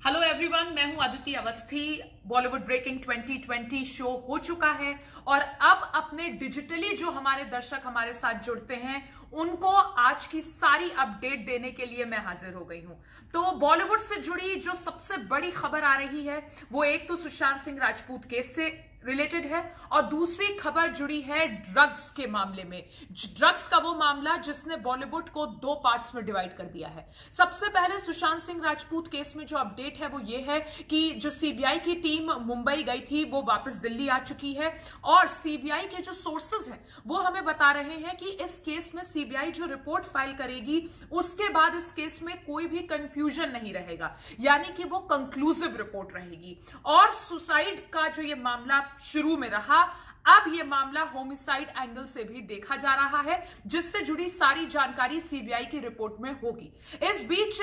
Hello everyone, मैं हूं Aditi Awasthi. Bollywood breaking 2020 show हो चुका है और अब अपने डिजिटली जो हमारे दर्शक हमारे साथ जुड़ते हैं उनको आज की सारी अपडेट देने के लिए मैं हाजिर हो गई हूं। तो बॉलीवुड से जुड़ी जो सबसे बड़ी खबर आ रही है वो एक तो सुशांत सिंह राजपूत केस से रिलेटेड है और दूसरी खबर जुड़ी है ड्रग्स के मामले में। ड्रग्स का वो मामला जिसने बॉलीवुड को दो पार्ट्स में डिवाइड कर दिया है। सबसे पहले सुशांत सिंह राजपूत केस में जो अपडेट है वो ये है कि जो सीबीआई की टीम मुंबई गई थी वो वापस दिल्ली आ चुकी है और सीबीआई के जो सोर्सेज हैं वो हमें बता रहे हैं कि इस केस में सीबीआई जो रिपोर्ट फाइल करेगी उसके बाद इस केस में कोई भी कंफ्यूजन नहीं रहेगा, यानी कि वो कंक्लूसिव रिपोर्ट रहेगी। और सुसाइड का जो ये मामला शुरू में रहा, अब यह मामला होमिसाइड एंगल से भी देखा जा रहा है, जिससे जुड़ी सारी जानकारी सीबीआई की रिपोर्ट में होगी। इस बीच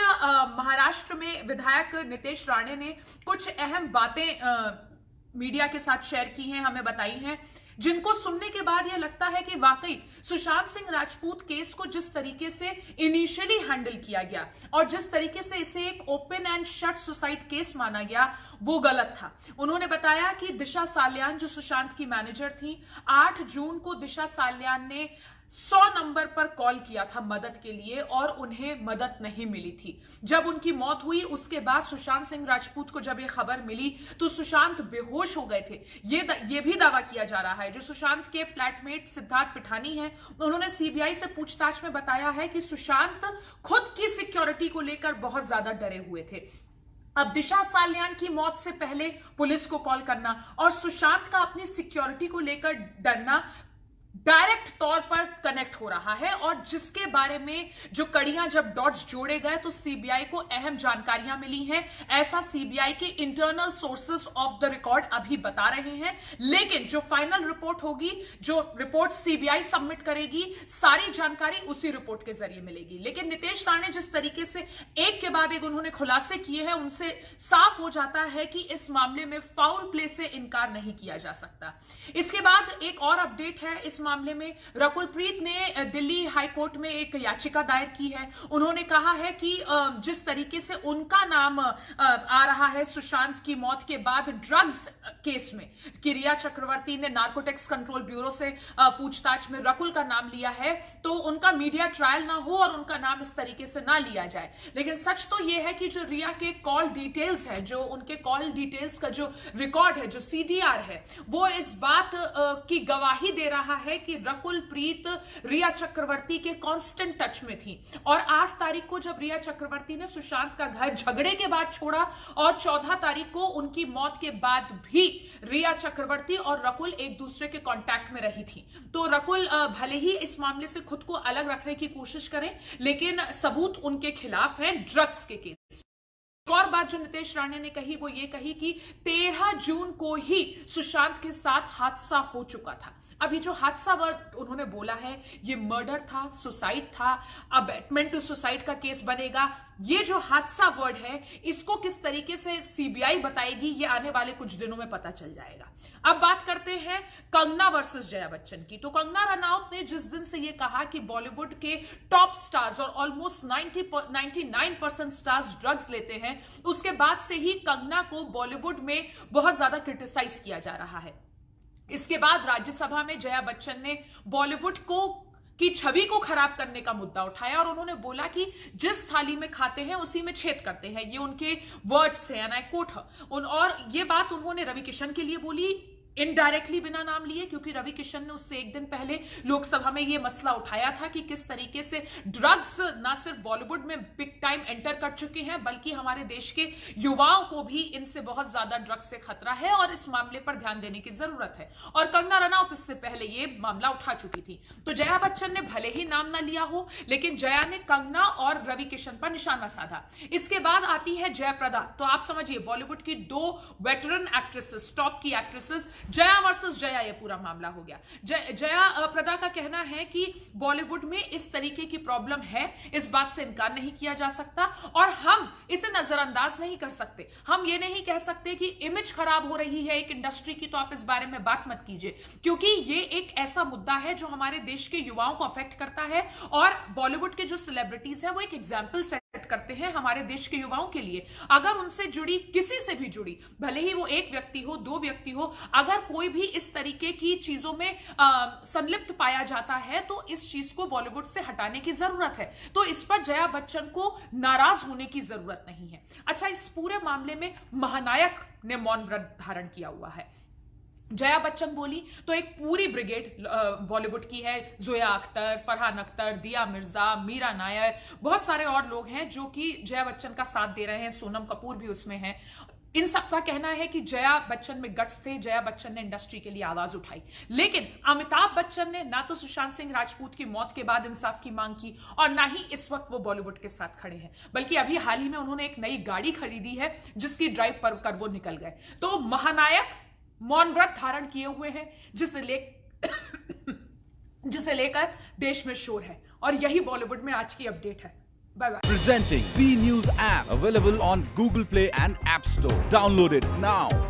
महाराष्ट्र में विधायक नितेश राणे ने कुछ अहम बातें मीडिया के साथ शेयर की हैं, हमें बताई हैं, जिनको सुनने के बाद यह लगता है कि वाकई सुशांत सिंह राजपूत केस को जिस तरीके से इनिशियली हैंडल किया गया और जिस तरीके से इसे एक open and shut suicide case माना गया वो गलत था। उन्होंने बताया कि दिशा साल्यान जो सुशांत की मैनेजर थी, 8 जून को दिशा साल्यान ने 100 नंबर पर कॉल किया था मदद के लिए और उन्हें मदद नहीं मिली थी। जब उनकी मौत हुई उसके बाद सुशांत सिंह राजपूत को जब ये खबर मिली तो सुशांत बेहोश हो गए थे। ये भी दावा किया जा रहा है, जो सुशांत के फ्लैटमेट सिद्धार्थ पिठानी हैं, उन्होंने सीबीआई से पूछताछ में बताया है कि सुशांत खुद की सिक्योरिटी को लेकर बहुत ज्यादा डरे हुए थे। अब दिशा साल्यान की मौत से पहले पुलिस को कॉल करना और सुशांत का अपनी सिक्योरिटी को लेकर डरना डायरेक्ट तौर पर कनेक्ट हो रहा है और जिसके बारे में जो कड़ियां जब डॉट्स जोड़े गए तो सीबीआई को अहम जानकारियां मिली हैं। ऐसा सीबीआई के internal sources of the record अभी बता रहे हैं, लेकिन जो फाइनल रिपोर्ट होगी, जो रिपोर्ट सीबीआई सबमिट करेगी, सारी जानकारी उसी रिपोर्ट के जरिए मिलेगी। लेकिन नितेश राणे जिस तरीके से एक के बाद एक उन्होंने खुलासे किए हैं, उनसे साफ हो जाता है कि इस मामले में फाउल प्ले से इनकार नहीं किया जा सकता। इसके बाद एक और अपडेट है इस मामले में। रकुल प्रीत ने दिल्ली हाई कोर्ट में एक याचिका दायर की है। उन्होंने कहा है कि जिस तरीके से उनका नाम आ रहा है सुशांत की मौत के बाद ड्रग्स केस में, कि रिया चक्रवर्ती ने नार्कोटिक्स कंट्रोल ब्यूरो से पूछताछ में रकुल का नाम लिया है, तो उनका मीडिया ट्रायल ना हो और उनका नाम इस तरीके से ना लिया जाए। लेकिन सच तो यह है कि जो रिया के कॉल डिटेल्स है, जो उनके कॉल डिटेल्स का जो रिकॉर्ड है, जो सीडीआर है, वो इस बात की गवाही दे रहा है कि रकुल प्रीत रिया चक्रवर्ती के कांस्टेंट टच में थी। और 8 तारीख को जब रिया चक्रवर्ती ने सुशांत का घर झगड़े के बाद छोड़ा और 14 तारीख को उनकी मौत के बाद भी रिया चक्रवर्ती और रकुल एक दूसरे के कांटेक्ट में रही थी। तो रकुल भले ही इस मामले से खुद को अलग रखने की कोशिश करें, लेकिन सबूत उनके खिलाफ है ड्रग्स के केस। एक और बात जो नितेश राणे ने कही वो ये कही कि 13 जून को ही सुशांत के साथ हादसा हो चुका था। अभी जो हादसा वर्ड उन्होंने बोला है ये मर्डर था, सुसाइड था, अबेटमेंट टू सुसाइड का केस बनेगा। ये जो हादसा वर्ड है इसको किस तरीके से सीबीआई बताएगी ये आने वाले कुछ दिनों में पता चल जाएगा। अब बात करते हैं कंगना वर्सेस जया बच्चन की। तो कंगना रनौत ने जिस दिन से ये कहा कि बॉलीवुड के टॉप स्टार्स और ऑलमोस्ट 99% स्टार्स ड्रग्स लेते हैं, उसके बाद से ही कंगना को बॉलीवुड में बहुत ज्यादा क्रिटिसाइज किया जा रहा है। इसके बाद राज्यसभा में जया बच्चन ने बॉलीवुड की छवि को खराब करने का मुद्दा उठाया और उन्होंने बोला कि जिस थाली में खाते हैं उसी में छेद करते हैं। ये उनके वर्ड्स थे, एंड आई कोट हर। और ये बात उन्होंने रवि किशन के लिए बोली, इनडायरेक्टली बिना नाम लिए, क्योंकि रवि किशन ने उससे एक दिन पहले लोकसभा में यह मसला उठाया था कि किस तरीके से ड्रग्स ना सिर्फ बॉलीवुड में बिग टाइम एंटर कर चुके हैं बल्कि हमारे देश के युवाओं को भी इनसे बहुत ज्यादा ड्रग्स से खतरा है और इस मामले पर ध्यान देने की जरूरत है। और कंगना रनौत इससे पहले यह मामला उठा चुकी थी। तो जया बच्चन ने भले ही नाम ना लिया हो, लेकिन जया ने कंगना और रवि किशन पर निशाना साधा। इसके बाद आती है जयप्रदा। तो आप समझिए बॉलीवुड की 2 वेटरन एक्ट्रेसेस, टॉप की एक्ट्रेसेस, जया वर्सेस जया, ये पूरा मामला हो गया। जया प्रदा का कहना है कि बॉलीवुड में इस तरीके की प्रॉब्लम है, इस बात से इनकार नहीं किया जा सकता और हम इसे नजरअंदाज नहीं कर सकते। हम ये नहीं कह सकते कि इमेज खराब हो रही है एक इंडस्ट्री की तो आप इस बारे में बात मत कीजिए, क्योंकि ये एक ऐसा मुद्दा है जो हमारे देश के युवाओं को अफेक्ट करता है और बॉलीवुड के जो सेलिब्रिटीज हैं वो एक एग्जाम्पल सेट करते हैं हमारे देश के युवाओं के लिए। अगर उनसे जुड़ी, किसी से भी जुड़ी, भले ही वो एक व्यक्ति हो, दो व्यक्ति हो, अगर कोई भी इस तरीके की चीजों में संलिप्त पाया जाता है तो इस चीज को बॉलीवुड से हटाने की जरूरत है। तो इस पर जया बच्चन को नाराज होने की जरूरत नहीं है। अच्छा, इस पूरे मामले में महानायक ने मौन व्रत धारण किया हुआ है। जया बच्चन बोली तो एक पूरी ब्रिगेड बॉलीवुड की है, जोया अख्तर, फरहान अख्तर, दिया मिर्जा, मीरा नायर, बहुत सारे और लोग हैं जो कि जया बच्चन का साथ दे रहे हैं। सोनम कपूर भी उसमें है। इन सबका कहना है कि जया बच्चन में गट्स थे, जया बच्चन ने इंडस्ट्री के लिए आवाज उठाई। लेकिन अमिताभ बच्चन ने ना तो सुशांत सिंह राजपूत की मौत के बाद इंसाफ की मांग की और ना ही इस वक्त वो बॉलीवुड के साथ खड़े हैं, बल्कि अभी हाल ही में उन्होंने एक नई गाड़ी खरीदी है जिसकी ड्राइव पर कर वो निकल गए। तो महानायक मौन व्रत धारण किए हुए हैं, जिसे लेकर देश में शोर है। और यही बॉलीवुड में आज की अपडेट है। Bye bye. Presenting B News app available on Google Play and App Store. Download it now.